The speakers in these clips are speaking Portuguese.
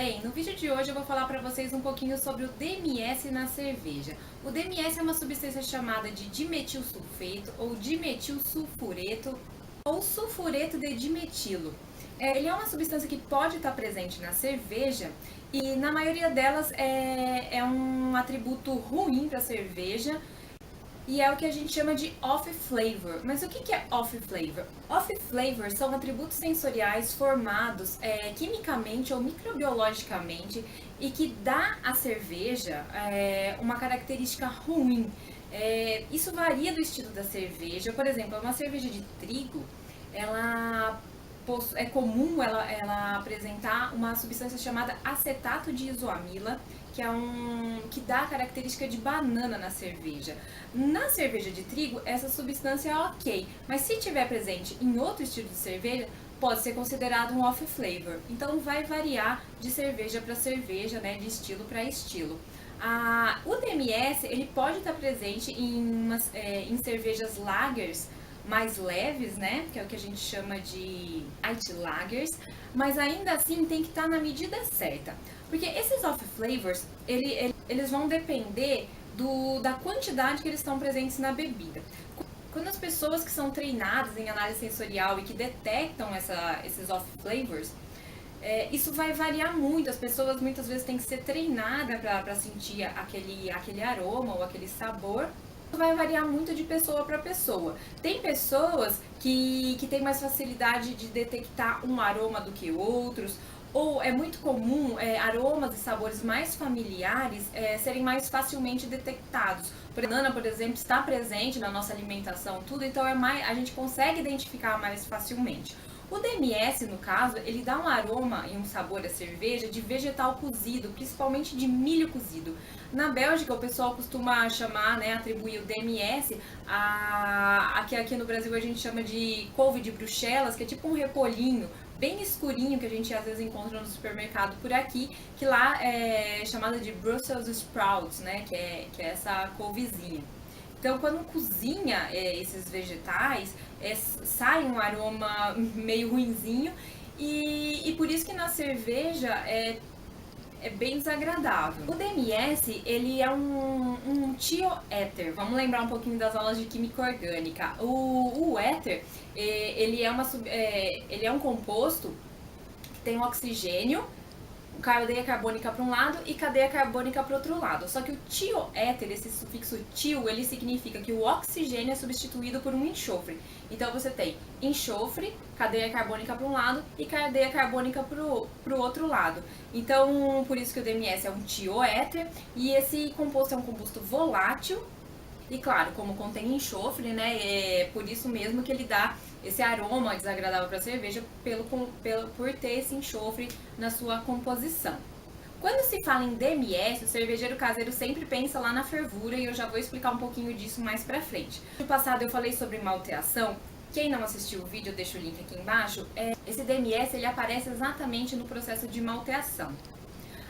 bem? No vídeo de hoje eu vou falar para vocês um pouquinho sobre o DMS na cerveja. O DMS é uma substância chamada de dimetilsulfeto ou dimetilsulfureto ou sulfureto de dimetilo. Ele é uma substância que pode estar presente na cerveja e na maioria delas é um atributo ruim para a cerveja. E é o que a gente chama de off flavor. Mas o que é off flavor? Off flavor são atributos sensoriais formados quimicamente ou microbiologicamente e que dá à cerveja uma característica ruim. Isso varia do estilo da cerveja. Por exemplo, uma cerveja de trigo, é comum ela apresentar uma substância chamada acetato de isoamila, que dá a característica de banana na cerveja. Na cerveja de trigo, essa substância é ok, mas se estiver presente em outro estilo de cerveja, pode ser considerado um off flavor. Então vai variar de cerveja para cerveja, né, de estilo para estilo. O DMS ele pode estar presente em cervejas lagers mais leves, né, que é o que a gente chama de light lagers, mas ainda assim tem que estar na medida certa, porque esses off flavors eles vão depender da quantidade que eles estão presentes na bebida. Quando as pessoas que são treinadas em análise sensorial e que detectam esses off flavors, isso vai variar muito. As pessoas muitas vezes têm que ser treinadas para sentir aquele aroma ou aquele sabor. Vai variar muito de pessoa para pessoa. Tem pessoas que têm mais facilidade de detectar um aroma do que outros, ou é muito comum aromas e sabores mais familiares serem mais facilmente detectados. A banana, por exemplo, está presente na nossa alimentação, tudo, então a gente consegue identificar mais facilmente. O DMS, no caso, ele dá um aroma e um sabor à cerveja de vegetal cozido, principalmente de milho cozido. Na Bélgica, o pessoal costuma chamar, né, atribuir o DMS aqui no Brasil a gente chama de couve de Bruxelas, que é tipo um repolhinho bem escurinho que a gente às vezes encontra no supermercado por aqui, que lá é chamada de Brussels sprouts, né, que é essa couvezinha. Então, quando cozinha esses vegetais, sai um aroma meio ruinzinho e por isso que na cerveja é bem desagradável. O DMS, ele é um tioéter. Vamos lembrar um pouquinho das aulas de química orgânica. O éter, ele é um composto que tem oxigênio, cadeia carbônica para um lado e cadeia carbônica para o outro lado. Só que o tioéter, esse sufixo tio, ele significa que o oxigênio é substituído por um enxofre. Então você tem enxofre, cadeia carbônica para um lado e cadeia carbônica para o outro lado. Então, por isso que o DMS é um tioéter e esse composto é um composto volátil. E claro, como contém enxofre, né, é por isso mesmo que ele dá esse aroma desagradável para a cerveja por ter esse enxofre na sua composição. Quando se fala em DMS, o cervejeiro caseiro sempre pensa lá na fervura e eu já vou explicar um pouquinho disso mais pra frente. No passado eu falei sobre malteação. Quem não assistiu o vídeo, eu deixo o link aqui embaixo. Esse DMS ele aparece exatamente no processo de malteação.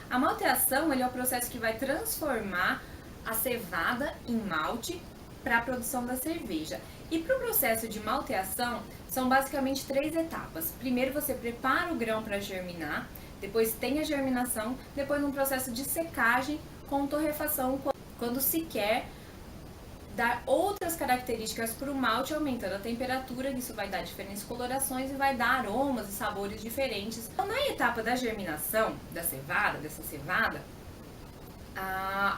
A malteação ele é o processo que vai transformar a cevada em malte para a produção da cerveja. E para o processo de malteação, são basicamente 3 etapas. Primeiro você prepara o grão para germinar, depois tem a germinação, depois um processo de secagem com torrefação, quando se quer dar outras características para o malte, aumentando a temperatura, isso vai dar diferentes colorações e vai dar aromas e sabores diferentes. Então, na etapa da germinação dessa cevada,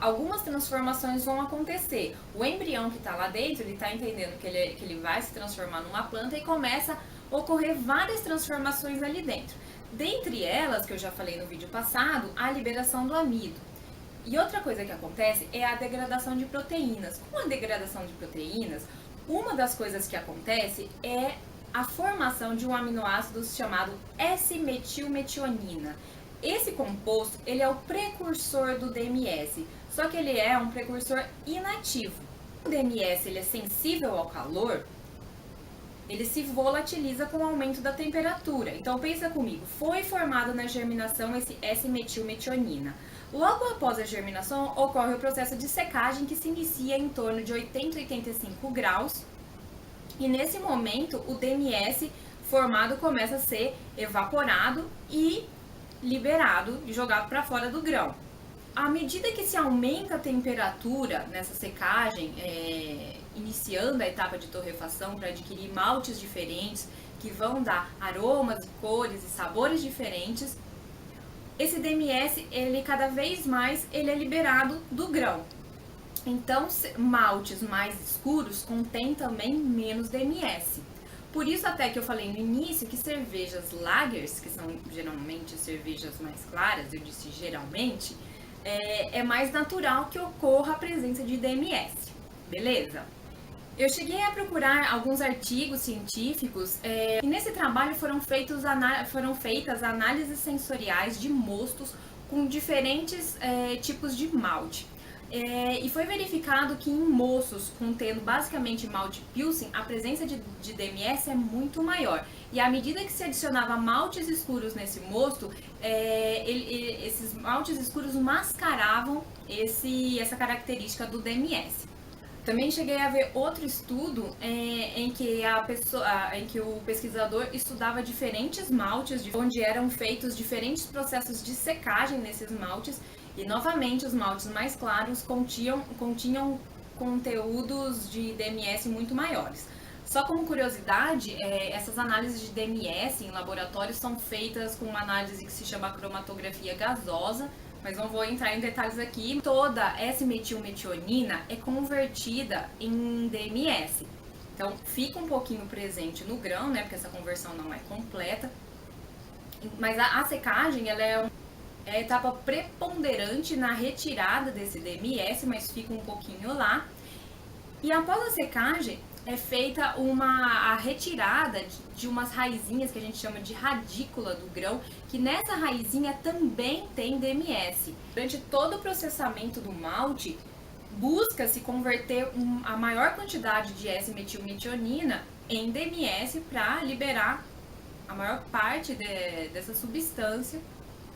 algumas transformações vão acontecer. O embrião que está lá dentro, ele está entendendo que ele vai se transformar numa planta e começa a ocorrer várias transformações ali dentro. Dentre elas, que eu já falei no vídeo passado, a liberação do amido. E outra coisa que acontece é a degradação de proteínas. Com a degradação de proteínas, uma das coisas que acontece é a formação de um aminoácido chamado S-metilmetionina. Esse composto, ele é o precursor do DMS, só que ele é um precursor inativo. O DMS ele é sensível ao calor, ele se volatiliza com o aumento da temperatura. Então pensa comigo, foi formado na germinação esse S-metilmetionina. Logo após a germinação, ocorre o processo de secagem que se inicia em torno de 80 a 85 graus. E nesse momento, o DMS formado começa a ser evaporado e liberado e jogado para fora do grão. À medida que se aumenta a temperatura nessa secagem, iniciando a etapa de torrefação para adquirir maltes diferentes, que vão dar aromas, cores e sabores diferentes, esse DMS, ele cada vez mais ele é liberado do grão. Então, maltes mais escuros contêm também menos DMS. Por isso até que eu falei no início que cervejas lagers, que são geralmente cervejas mais claras, eu disse geralmente, é mais natural que ocorra a presença de DMS, beleza? Eu cheguei a procurar alguns artigos científicos e nesse trabalho foram feitas análises sensoriais de mostos com diferentes tipos de malte. E foi verificado que em moços contendo basicamente malte Pilsen, a presença de DMS é muito maior. E à medida que se adicionava maltes escuros nesse mosto, esses maltes escuros mascaravam essa característica do DMS. Também cheguei a ver outro estudo em que o pesquisador estudava diferentes maltes, onde eram feitos diferentes processos de secagem nesses maltes, e novamente os maltes mais claros continham conteúdos de DMS muito maiores. Só como curiosidade, essas análises de DMS em laboratório são feitas com uma análise que se chama cromatografia gasosa, mas não vou entrar em detalhes aqui. Toda S-metilmetionina é convertida em DMS. Então fica um pouquinho presente no grão, né, porque essa conversão não é completa. Mas a secagem, ela é a etapa preponderante na retirada desse DMS, mas fica um pouquinho lá. E após a secagem, é feita a retirada de umas raizinhas que a gente chama de radícula do grão, que nessa raizinha também tem DMS. Durante todo o processamento do malte, busca-se converter a maior quantidade de S-metilmetionina em DMS para liberar a maior parte dessa substância.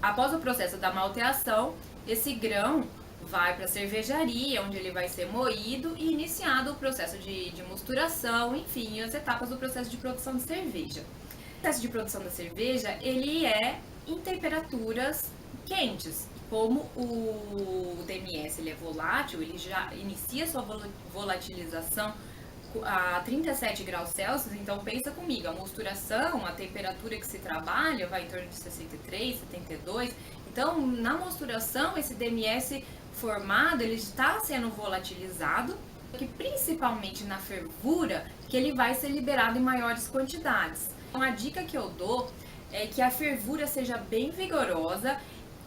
Após o processo da malteação, esse grão vai para a cervejaria, onde ele vai ser moído e iniciado o processo de mosturação, enfim, as etapas do processo de produção de cerveja. O processo de produção da cerveja, ele é em temperaturas quentes. Como o DMS ele é volátil, ele já inicia sua volatilização a 37 graus Celsius, então pensa comigo, a mosturação, a temperatura que se trabalha vai em torno de 63, 72, então na mosturação esse DMS formado, ele está sendo volatilizado, que principalmente na fervura, que ele vai ser liberado em maiores quantidades. Então a dica que eu dou é que a fervura seja bem vigorosa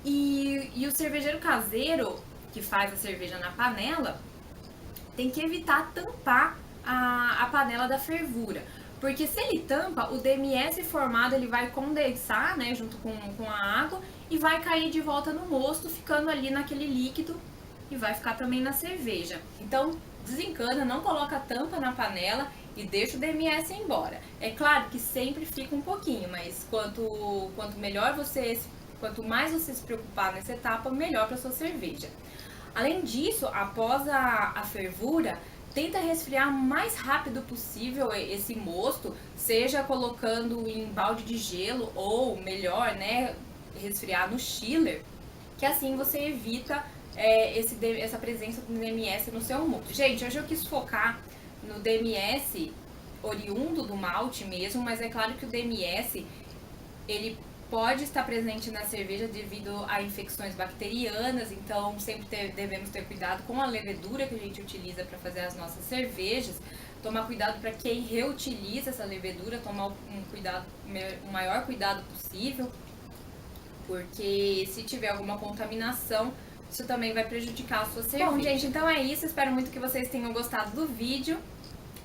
e o cervejeiro caseiro que faz a cerveja na panela tem que evitar tampar a panela da fervura, porque se ele tampa, o DMS formado ele vai condensar, né, junto com a água e vai cair de volta no mosto, ficando ali naquele líquido e vai ficar também na cerveja. Então desencana, não coloca tampa na panela e deixa o DMS embora. É claro que sempre fica um pouquinho, mas quanto mais você se preocupar nessa etapa, melhor para sua cerveja. Além disso, após a fervura, tenta resfriar o mais rápido possível esse mosto, seja colocando em balde de gelo ou melhor, né, resfriar no chiller, que assim você evita essa presença do DMS no seu mosto. Gente, hoje eu quis focar no DMS oriundo do malte mesmo, mas é claro que o DMS ele pode estar presente na cerveja devido a infecções bacterianas, então sempre devemos ter cuidado com a levedura que a gente utiliza para fazer as nossas cervejas, tomar cuidado para quem reutiliza essa levedura, tomar o maior cuidado possível, porque se tiver alguma contaminação, isso também vai prejudicar a sua cerveja. Bom, gente, então é isso, espero muito que vocês tenham gostado do vídeo.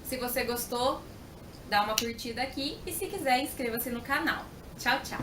Se você gostou, dá uma curtida aqui e se quiser, inscreva-se no canal. Tchau, tchau!